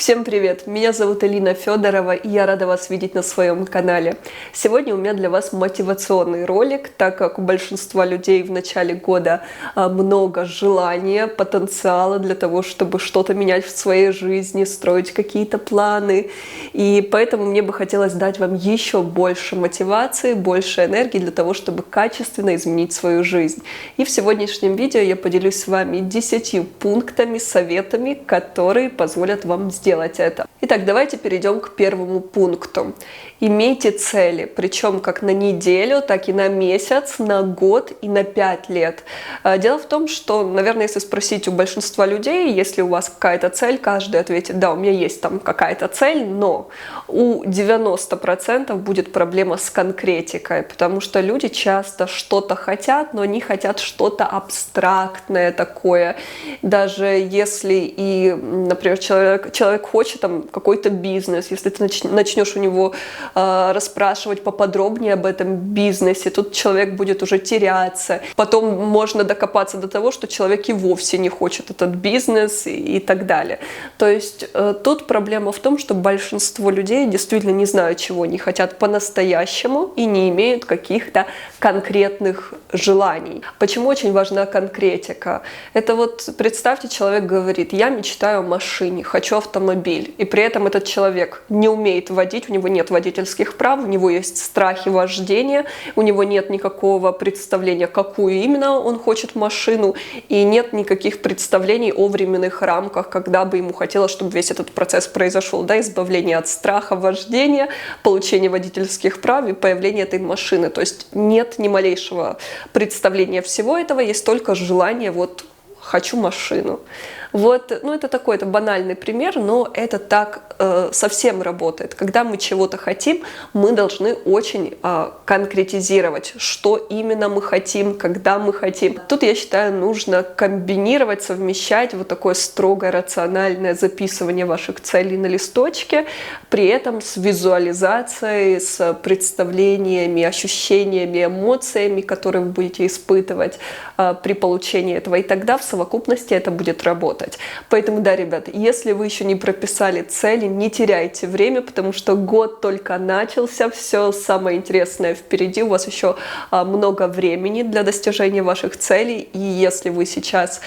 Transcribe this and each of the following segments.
Всем привет! Меня зовут Элина Федорова, и я рада вас видеть на своем канале. Сегодня у меня для вас мотивационный ролик, так как у большинства людей в начале года много желания, потенциала для того, чтобы что-то менять в своей жизни, строить какие-то планы. И поэтому мне бы хотелось дать вам еще больше мотивации, больше энергии для того, чтобы качественно изменить свою жизнь. И в сегодняшнем видео я поделюсь с вами 10 пунктами, советами, которые позволят вам сделать это. Итак, давайте перейдем к первому пункту. Имейте цели, причем как на неделю, так и на месяц, на год и на 5 лет. Дело в том, что, наверное, если спросить у большинства людей, если у вас какая-то цель, каждый ответит: да, у меня есть там какая-то цель, но у 90% будет проблема с конкретикой, потому что люди часто что-то хотят, но они хотят что-то абстрактное такое. Даже если и, например, человек хочет там какой-то бизнес, если ты начнешь у него расспрашивать поподробнее об этом бизнесе, тут человек будет уже теряться. Потом можно докопаться до того, что человек и вовсе не хочет этот бизнес и так далее. То есть тут проблема в том, что большинство людей действительно не знают, чего они хотят по-настоящему и не имеют каких-то конкретных желаний. Почему очень важна конкретика? Это вот представьте, человек говорит: я мечтаю о машине, хочу автомобиль, и при этом этот человек не умеет водить, у него нет водительских прав, у него есть страхи вождения, у него нет никакого представления, какую именно он хочет машину, и нет никаких представлений о временных рамках, когда бы ему хотелось, чтобы весь этот процесс произошел, да, избавление от страха вождения, получение водительских прав и появление этой машины. То есть нет ни малейшего представления всего этого, есть только желание вот «хочу машину». Вот, ну это такой, это банальный пример, но это так совсем работает. Когда мы чего-то хотим, мы должны очень конкретизировать, что именно мы хотим, когда мы хотим. Тут, я считаю, нужно комбинировать, совмещать вот такое строго рациональное записывание ваших целей на листочке, при этом с визуализацией, с представлениями, ощущениями, эмоциями, которые вы будете испытывать при получении этого. И тогда в совокупности это будет работать. Поэтому, да, ребята, если вы еще не прописали цели, не теряйте время, потому что год только начался, все самое интересное впереди, у вас еще много времени для достижения ваших целей, и если вы сейчас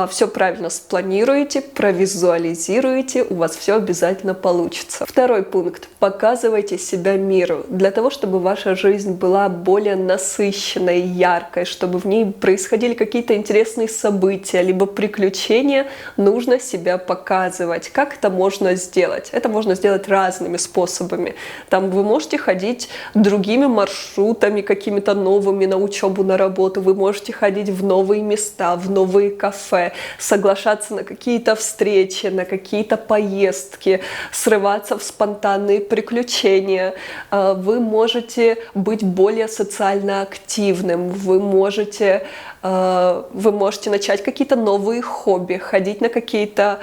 все правильно спланируете, провизуализируете, у вас все обязательно получится. Второй пункт. Показывайте себя миру. Для того, чтобы ваша жизнь была более насыщенной, яркой, чтобы в ней происходили какие-то интересные события, либо приключения, нужно себя показывать. Как это можно сделать? Это можно сделать разными способами. Там вы можете ходить другими маршрутами, какими-то новыми на учебу, на работу. Вы можете ходить в новые места, в новые кафе, соглашаться на какие-то встречи, на какие-то поездки, срываться в спонтанные приключения. Вы можете быть более социально активным. Вы можете начать какие-то новые хобби, ходить на какие-то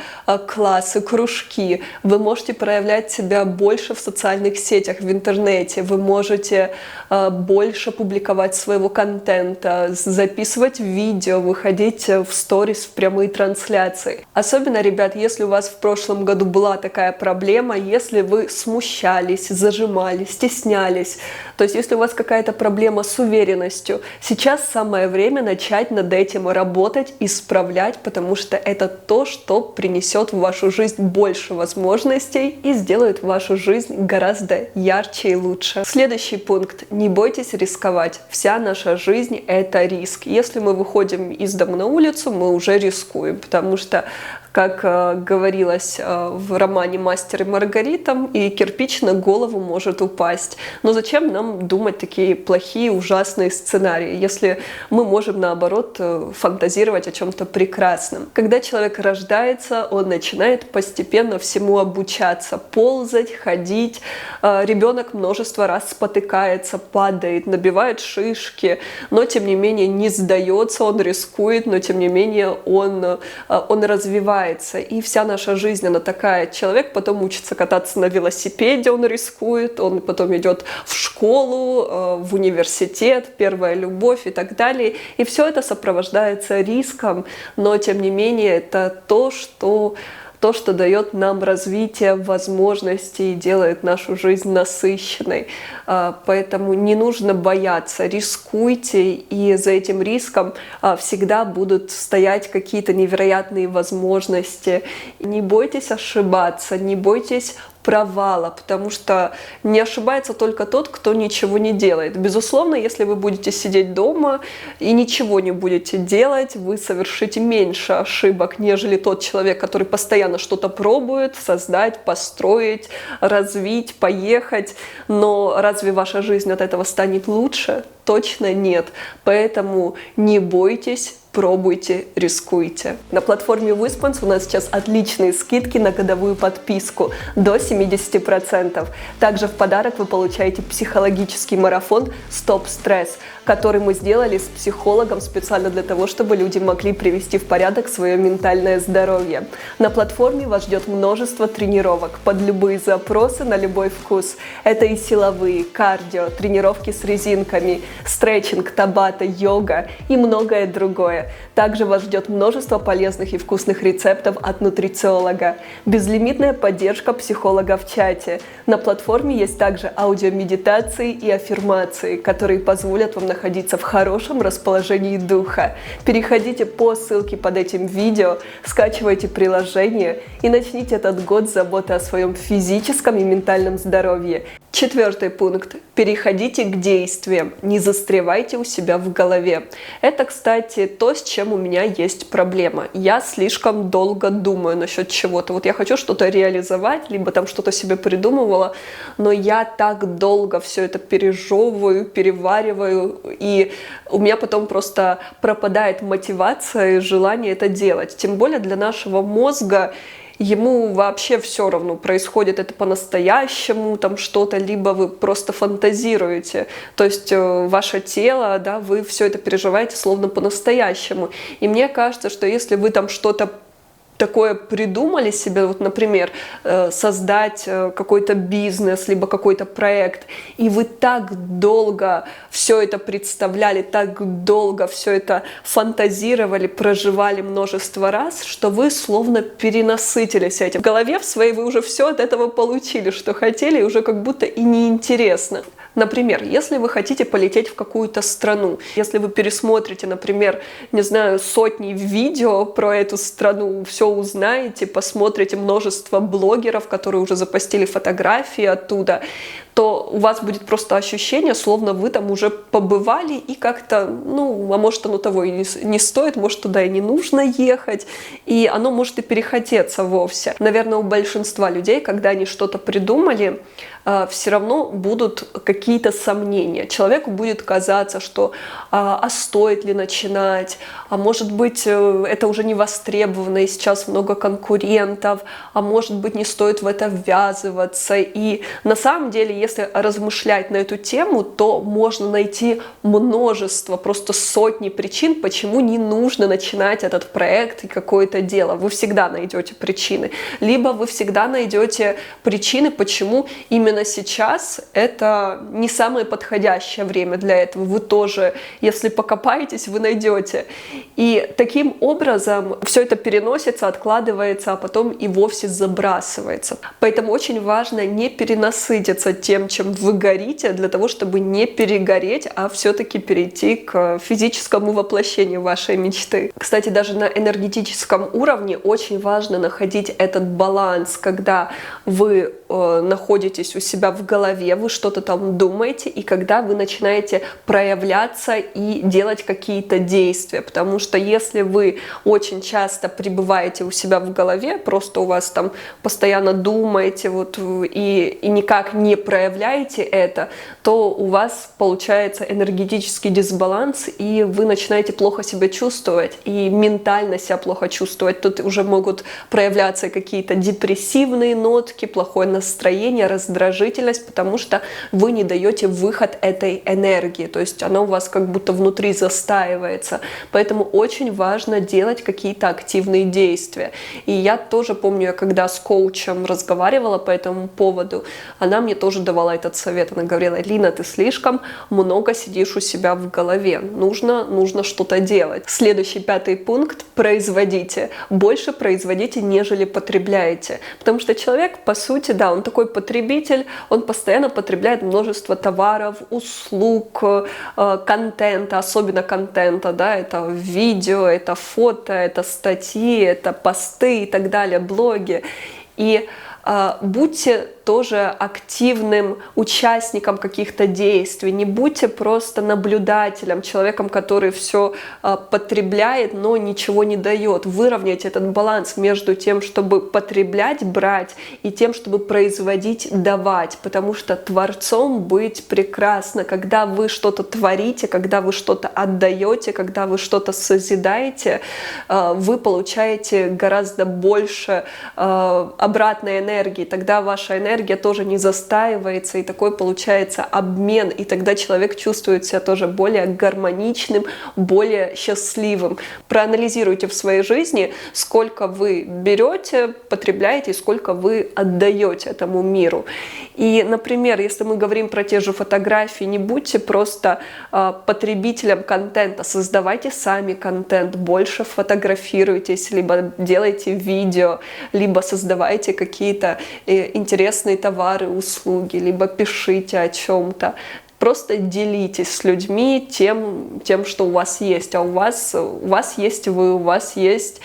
классы, кружки. Вы можете проявлять себя больше в социальных сетях, в интернете. Вы можете больше публиковать своего контента, записывать видео, выходить в сторис, в прямые трансляции. Особенно, ребят, если у вас в прошлом году была такая проблема, если вы смущались, зажимали, стеснялись, то есть если у вас какая-то проблема с уверенностью, сейчас самое время начать над этим работать, исправлять, потому что это то, что принесет в вашу жизнь больше возможностей и сделает вашу жизнь гораздо ярче и лучше. Следующий пункт. Не бойтесь рисковать. Вся наша жизнь — это риск. Если мы выходим из дома на улицу, мы уже рискуем, потому что, как говорилось в романе «Мастер и Маргарита», и кирпич на голову может упасть. Но зачем нам думать такие плохие, ужасные сценарии, если мы можем, наоборот, фантазировать о чем-то прекрасном? Когда человек рождается, он начинает постепенно всему обучаться. Ползать, ходить. Ребенок множество раз спотыкается, падает, набивает шишки, но, тем не менее, не сдается, он рискует, но, тем не менее, он развивается. И вся наша жизнь, она такая. Человек потом учится кататься на велосипеде, он рискует, он потом идет в школу, в университет, первая любовь и так далее. И все это сопровождается риском, но тем не менее это то, что то, что дает нам развитие, возможности и делает нашу жизнь насыщенной. Поэтому не нужно бояться, рискуйте, и за этим риском всегда будут стоять какие-то невероятные возможности. Не бойтесь ошибаться, не бойтесь провала, потому что не ошибается только тот, кто ничего не делает. Безусловно, если вы будете сидеть дома и ничего не будете делать, вы совершите меньше ошибок, нежели тот человек, который постоянно что-то пробует создать, построить, развить, поехать. Но разве ваша жизнь от этого станет лучше? Точно нет. Поэтому не бойтесь, пробуйте, рискуйте. На платформе Выспанс у нас сейчас отличные скидки на годовую подписку до 70%. Также в подарок вы получаете психологический марафон «Стоп стресс», который мы сделали с психологом специально для того, чтобы люди могли привести в порядок свое ментальное здоровье. На платформе вас ждет множество тренировок под любые запросы на любой вкус. Это и силовые, кардио, тренировки с резинками, стретчинг, табата, йога и многое другое. Также вас ждет множество полезных и вкусных рецептов от нутрициолога, безлимитная поддержка психолога в чате. На платформе есть также аудиомедитации и аффирмации, которые позволят вам находиться в хорошем расположении духа. Переходите по ссылке под этим видео, скачивайте приложение и начните этот год с заботы о своем физическом и ментальном здоровье. 4 пункт. Переходите к действиям, не застревайте у себя в голове. Это, кстати, то, с чем у меня есть проблема. Я слишком долго думаю насчет чего-то. Вот я хочу что-то реализовать, либо там что-то себе придумывала, но я так долго все это пережевываю, перевариваю, и у меня потом просто пропадает мотивация и желание это делать. Тем более для нашего мозга ему вообще все равно, происходит это по-настоящему, там что-то, либо вы просто фантазируете. То есть ваше тело, да, вы все это переживаете словно по-настоящему. И мне кажется, что если вы там что-то такое придумали себе, вот, например, создать какой-то бизнес, либо какой-то проект, и вы так долго все это представляли, так долго все это фантазировали, проживали множество раз, что вы словно перенасытились этим. В голове в своей вы уже все от этого получили, что хотели, и уже как будто и неинтересно. Например, если вы хотите полететь в какую-то страну, если вы пересмотрите, например, не знаю, сотни видео про эту страну, все узнаете, посмотрите множество блогеров, которые уже запостили фотографии оттуда, то у вас будет просто ощущение, словно вы там уже побывали и как-то, ну, а может оно того и не стоит, может туда и не нужно ехать, и оно может и перехотеться вовсе. Наверное, у большинства людей, когда они что-то придумали, все равно будут какие-то сомнения. Человеку будет казаться, что а стоит ли начинать, а может быть это уже не востребовано и сейчас много конкурентов, а может быть не стоит в это ввязываться. И на самом деле, если размышлять на эту тему, то можно найти множество, просто сотни причин, почему не нужно начинать этот проект и какое-то дело. Вы всегда найдете причины. Либо вы всегда найдете причины, почему именно сейчас это не самое подходящее время для этого. Вы тоже, если покопаетесь, вы найдете. И таким образом все это переносится, откладывается, а потом и вовсе забрасывается. Поэтому очень важно не перенасытиться тем, чем вы горите, для того, чтобы не перегореть, а все-таки перейти к физическому воплощению вашей мечты. Кстати, даже на энергетическом уровне очень важно находить этот баланс, когда вы находитесь у себя в голове, вы что-то там думаете, и когда вы начинаете проявляться и делать какие-то действия. Потому что если вы очень часто пребываете у себя в голове, просто у вас там постоянно думаете вот, и никак не проявляете это, то у вас получается энергетический дисбаланс, и вы начинаете плохо себя чувствовать, и ментально себя плохо чувствовать. Тут уже могут проявляться какие-то депрессивные нотки, плохое настроение, раздражительность, потому что вы не даете выход этой энергии, то есть она у вас как будто внутри застаивается. Поэтому очень важно делать какие-то активные действия. И я тоже помню, когда с коучем разговаривала по этому поводу, она мне тоже давала этот совет. Она говорила: Лина, ты слишком много сидишь у себя в голове, нужно что-то делать. Следующий 5-й пункт: производите. Больше производите, нежели потребляете. Потому что человек, по сути, да, он такой потребитель, он постоянно потребляет множество товаров, услуг, контента, особенно контента, да, это видео, это фото, это статьи, это посты и так далее, блоги. И будьте тоже активным участником каких-то действий, не будьте просто наблюдателем, человеком, который все потребляет, но ничего не дает. Выровняйте этот баланс между тем, чтобы потреблять, брать, и тем, чтобы производить, давать, потому что творцом быть прекрасно, когда вы что-то творите, когда вы что-то отдаете, когда вы что-то созидаете, вы получаете гораздо больше обратной энергии, тогда ваша энергия тоже не застаивается, и такой получается обмен, и тогда человек чувствует себя тоже более гармоничным, более счастливым. Проанализируйте в своей жизни, сколько вы берете, потребляете, и сколько вы отдаете этому миру. И, например, если мы говорим про те же фотографии, не будьте просто потребителем контента, создавайте сами контент, больше фотографируйтесь, либо делайте видео, либо создавайте какие-то интересные товары, услуги, либо пишите о чем-то. Просто делитесь с людьми тем, что у вас есть. А у вас есть вы, у вас есть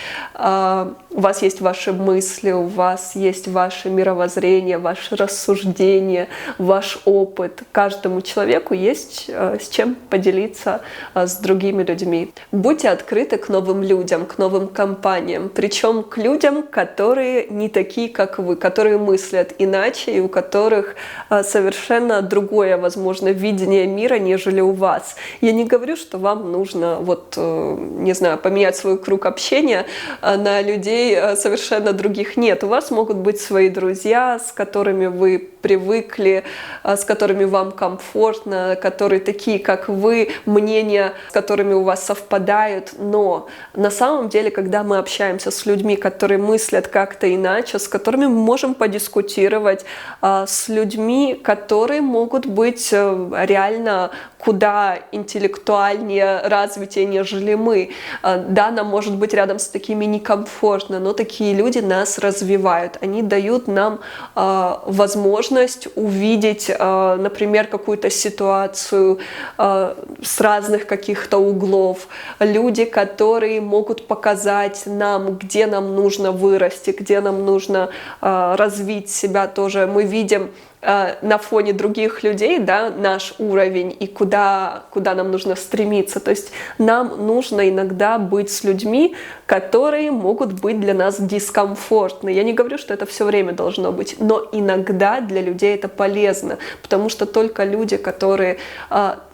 ваши мысли, у вас есть ваше мировоззрение, ваше рассуждение, ваш опыт. Каждому человеку есть с чем поделиться с другими людьми. Будьте открыты к новым людям, к новым компаниям, причем к людям, которые не такие, как вы, которые мыслят иначе и у которых совершенно другое, возможно, видение мира, нежели у вас. Я не говорю, что вам нужно, не знаю, поменять свой круг общения на людей совершенно других. Нет, у вас могут быть свои друзья, с которыми вы привыкли, с которыми вам комфортно, которые такие, как вы, мнения, с которыми у вас совпадают. Но на самом деле, когда мы общаемся с людьми, которые мыслят как-то иначе, с которыми мы можем подискутировать, с людьми, которые могут быть реально куда интеллектуальнее, развитее, нежели мы. Да, нам может быть рядом с такими некомфортно, но такие люди нас развивают. Они дают нам возможность увидеть, например, какую-то ситуацию с разных каких-то углов. Люди, которые могут показать нам, где нам нужно вырасти, где нам нужно развить себя тоже. Мы видим на фоне других людей, да, наш уровень и куда нам нужно стремиться. То есть нам нужно иногда быть с людьми, которые могут быть для нас дискомфортны. Я не говорю, что это все время должно быть, но иногда для людей это полезно, потому что только люди, которые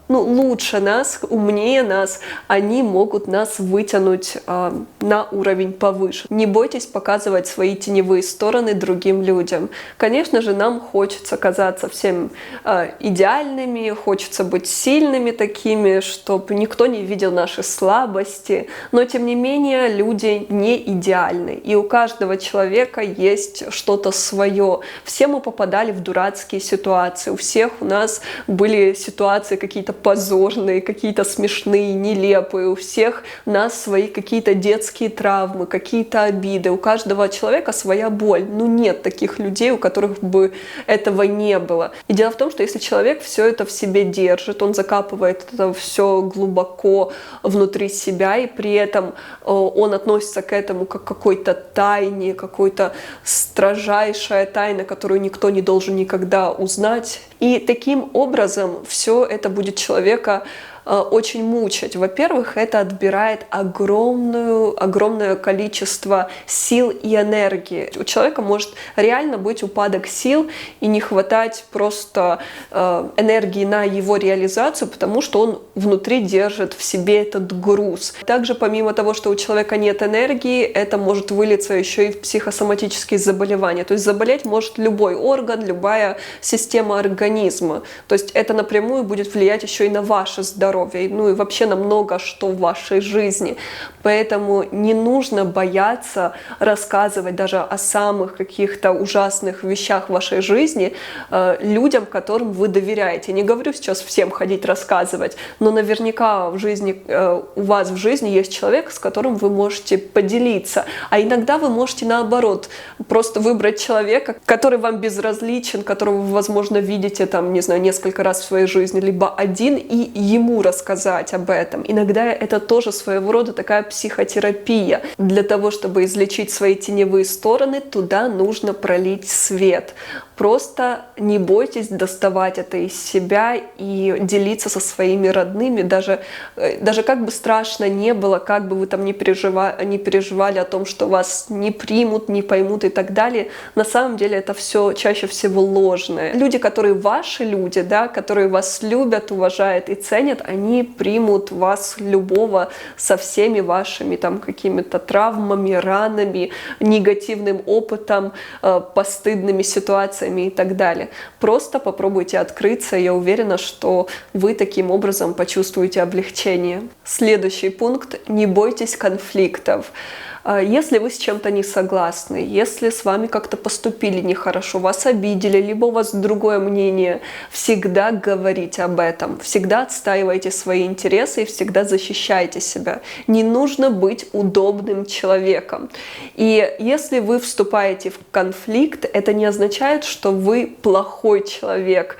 лучше нас, умнее нас, они могут нас вытянуть на уровень повыше. Не бойтесь показывать свои теневые стороны другим людям. Конечно же, нам хочется казаться всем идеальными, хочется быть сильными такими, чтобы никто не видел наши слабости, но тем не менее люди не идеальны, и у каждого человека есть что-то свое. Все мы попадали в дурацкие ситуации, у всех у нас были ситуации какие-то позорные, какие-то смешные, нелепые. У всех нас свои какие-то детские травмы, какие-то обиды. У каждого человека своя боль. Нет таких людей, у которых бы этого не было. И дело в том, что если человек все это в себе держит, он закапывает это все глубоко внутри себя, и при этом он относится к этому как к какой-то тайне, какой-то строжайшая тайна, которую никто не должен никогда узнать. И таким образом все это будет человека очень мучать. Во-первых, это отбирает огромное количество сил и энергии. У человека может реально быть упадок сил и не хватать просто энергии на его реализацию, потому что он внутри держит в себе этот груз. Также, помимо того, что у человека нет энергии, это может вылиться еще и в психосоматические заболевания. То есть заболеть может любой орган, любая система организма. То есть это напрямую будет влиять еще и на ваше здоровье, ну и вообще на много что в вашей жизни. Поэтому не нужно бояться рассказывать даже о самых каких-то ужасных вещах в вашей жизни людям, которым вы доверяете. Не говорю сейчас всем ходить рассказывать, но наверняка у вас в жизни есть человек, с которым вы можете поделиться. А иногда вы можете наоборот просто выбрать человека, который вам безразличен, которого вы, возможно, видите там, не знаю, несколько раз в своей жизни, либо один, и ему рассказать об этом. Иногда это тоже своего рода такая психотерапия. Для того, чтобы излечить свои теневые стороны, туда нужно пролить свет. Просто не бойтесь доставать это из себя и делиться со своими родными, даже как бы страшно не было, как бы вы там не переживали о том, что вас не примут, не поймут и так далее. На самом деле это все чаще всего ложное. Люди, которые ваши люди, да, которые вас любят, уважают и ценят, они примут вас любого со всеми вашими там какими-то травмами, ранами, негативным опытом, постыдными ситуациями и так далее. Просто попробуйте открыться, я уверена, что вы таким образом почувствуете облегчение. Следующий пункт: не бойтесь конфликтов. Если вы с чем-то не согласны, если с вами как-то поступили нехорошо, вас обидели, либо у вас другое мнение, всегда говорите об этом, всегда отстаивайте свои интересы и всегда защищайте себя. Не нужно быть удобным человеком. И если вы вступаете в конфликт, это не означает, что вы плохой человек.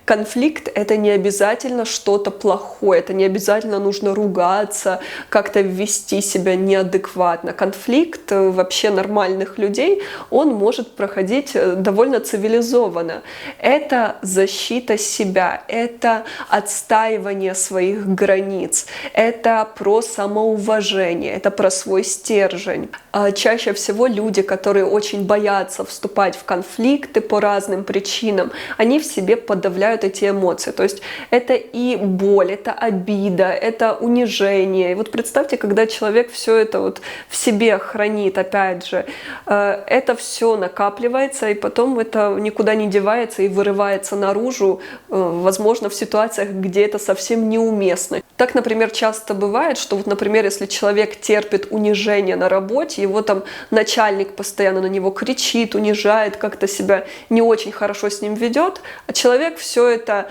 Конфликт — это не обязательно что-то плохое, это не обязательно нужно ругаться, как-то вести себя неадекватно. Конфликт вообще нормальных людей, он может проходить довольно цивилизованно. Это защита себя, это отстаивание своих границ, это про самоуважение, это про свой стержень. Чаще всего люди, которые очень боятся вступать в конфликты по разным причинам, они в себе подавляют эти эмоции. То есть это и боль, это обида, это унижение. И вот представьте, когда человек все это вот в себе хранит, опять же, это все накапливается, и потом это никуда не девается и вырывается наружу, возможно, в ситуациях, где это совсем неуместно. Так, например, часто бывает, что вот, например, если человек терпит унижение на работе, его там начальник постоянно на него кричит, унижает, как-то себя не очень хорошо с ним ведет, а человек все это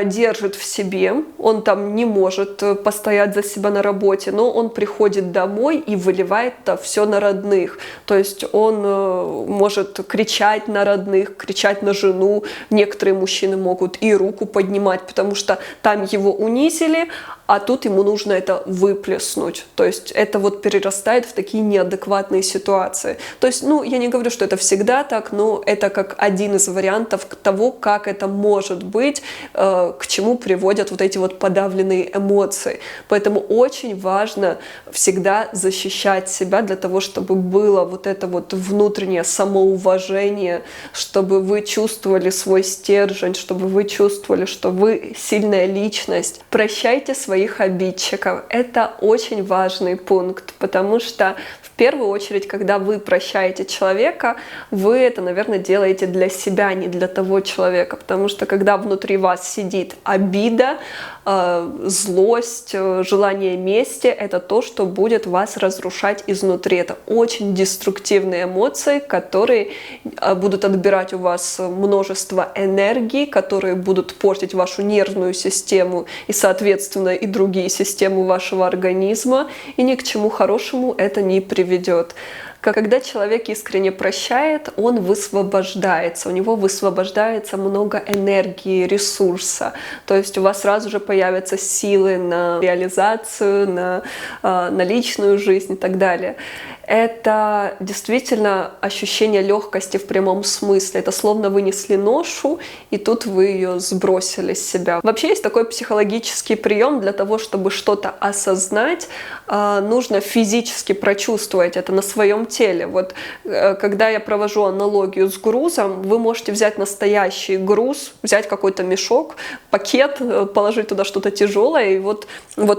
держит в себе, он там не может постоять за себя на работе, но он приходит домой и выливает это все на родных. То есть он может кричать на родных, кричать на жену. Некоторые мужчины могут и руку поднимать, потому что там его унизили, а тут ему нужно это выплеснуть. То есть это вот перерастает в такие неадекватные ситуации. То есть, я не говорю, что это всегда так, но это как один из вариантов того, как это может быть, к чему приводят вот эти вот подавленные эмоции. Поэтому очень важно всегда защищать себя для того, чтобы было вот это вот внутреннее самоуважение, чтобы вы чувствовали свой стержень, чтобы вы чувствовали, что вы сильная личность. Прощайте своих обидчиков. Это очень важный пункт, потому что в первую очередь, когда вы прощаете человека, вы это, наверное, делаете для себя, а не для того человека, потому что когда внутри вас сидит обида, злость, желание мести, это то, что будет вас разрушать изнутри. Это очень деструктивные эмоции, которые будут отбирать у вас множество энергии, которые будут портить вашу нервную систему и, соответственно, и другие системы вашего организма, и ни к чему хорошему это не приведет. Когда человек искренне прощает, он высвобождается, у него высвобождается много энергии, ресурса. То есть у вас сразу же появятся силы на реализацию, на личную жизнь и так далее. это действительно ощущение легкости в прямом смысле. Это словно вы несли ношу, и тут вы ее сбросили с себя. Вообще есть такой психологический прием: для того, чтобы что-то осознать, нужно физически прочувствовать это на своем теле. Вот когда я провожу аналогию с грузом, вы можете взять настоящий груз, взять какой-то мешок, пакет, положить туда что-то тяжелое и вот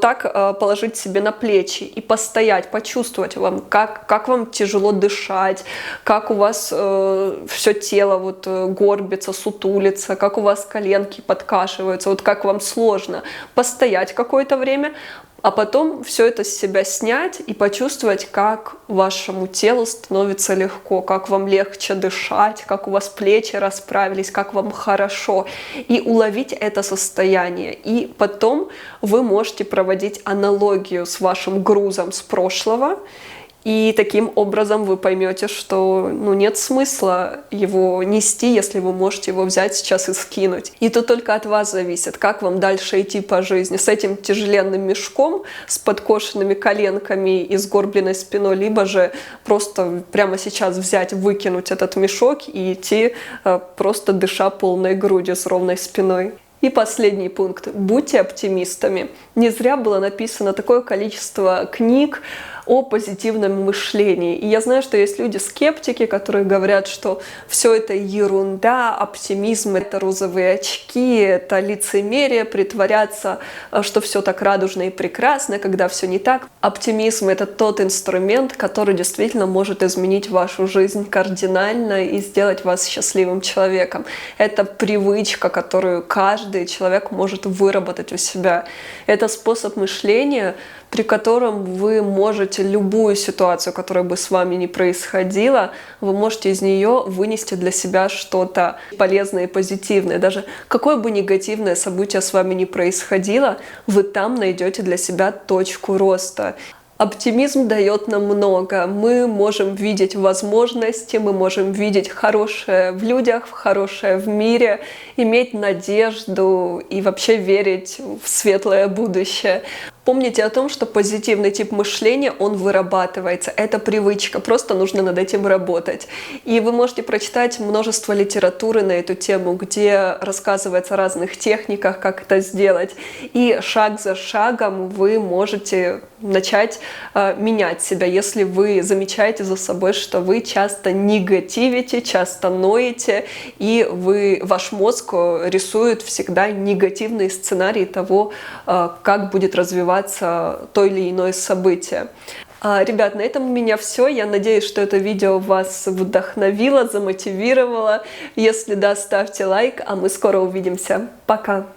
так положить себе на плечи и постоять, почувствовать вам, как вам тяжело дышать, как у вас все тело вот горбится, сутулится, как у вас коленки подкашиваются, вот как вам сложно. Постоять какое-то время, а потом все это с себя снять и почувствовать, как вашему телу становится легко, как вам легче дышать, как у вас плечи расправились, как вам хорошо. И уловить это состояние. И потом вы можете проводить аналогию с вашим грузом с прошлого. И таким образом вы поймете, что нет смысла его нести, если вы можете его взять сейчас и скинуть. И тут только от вас зависит, как вам дальше идти по жизни. С этим тяжеленным мешком, с подкошенными коленками и сгорбленной спиной, либо же просто прямо сейчас взять, выкинуть этот мешок и идти, просто дыша полной грудью с ровной спиной. И последний пункт. Будьте оптимистами. Не зря было написано такое количество книг о позитивном мышлении. И я знаю, что есть люди-скептики, которые говорят, что все это ерунда, оптимизм — это розовые очки, это лицемерие, притворяться, что все так радужно и прекрасно, когда все не так. Оптимизм — это тот инструмент, который действительно может изменить вашу жизнь кардинально и сделать вас счастливым человеком. Это привычка, которую каждый человек может выработать у себя. Это способ мышления, при котором вы можете любую ситуацию, которая бы с вами ни происходила, вы можете из нее вынести для себя что-то полезное и позитивное. Даже какое бы негативное событие с вами ни происходило, вы там найдете для себя точку роста. Оптимизм дает нам много. Мы можем видеть возможности, мы можем видеть хорошее в людях, хорошее в мире, иметь надежду и вообще верить в светлое будущее. Помните о том, что позитивный тип мышления, он вырабатывается. Это привычка, просто нужно над этим работать. И вы можете прочитать множество литературы на эту тему, где рассказывается о разных техниках, как это сделать. И шаг за шагом вы можете начать менять себя, если вы замечаете за собой, что вы часто негативите, часто ноете, и ваш мозг рисует всегда негативные сценарии того, как будет развиваться то или иное событие. Ребят, на этом у меня все. Я надеюсь, что это видео вас вдохновило, замотивировало. Если да, ставьте лайк, а мы скоро увидимся. Пока!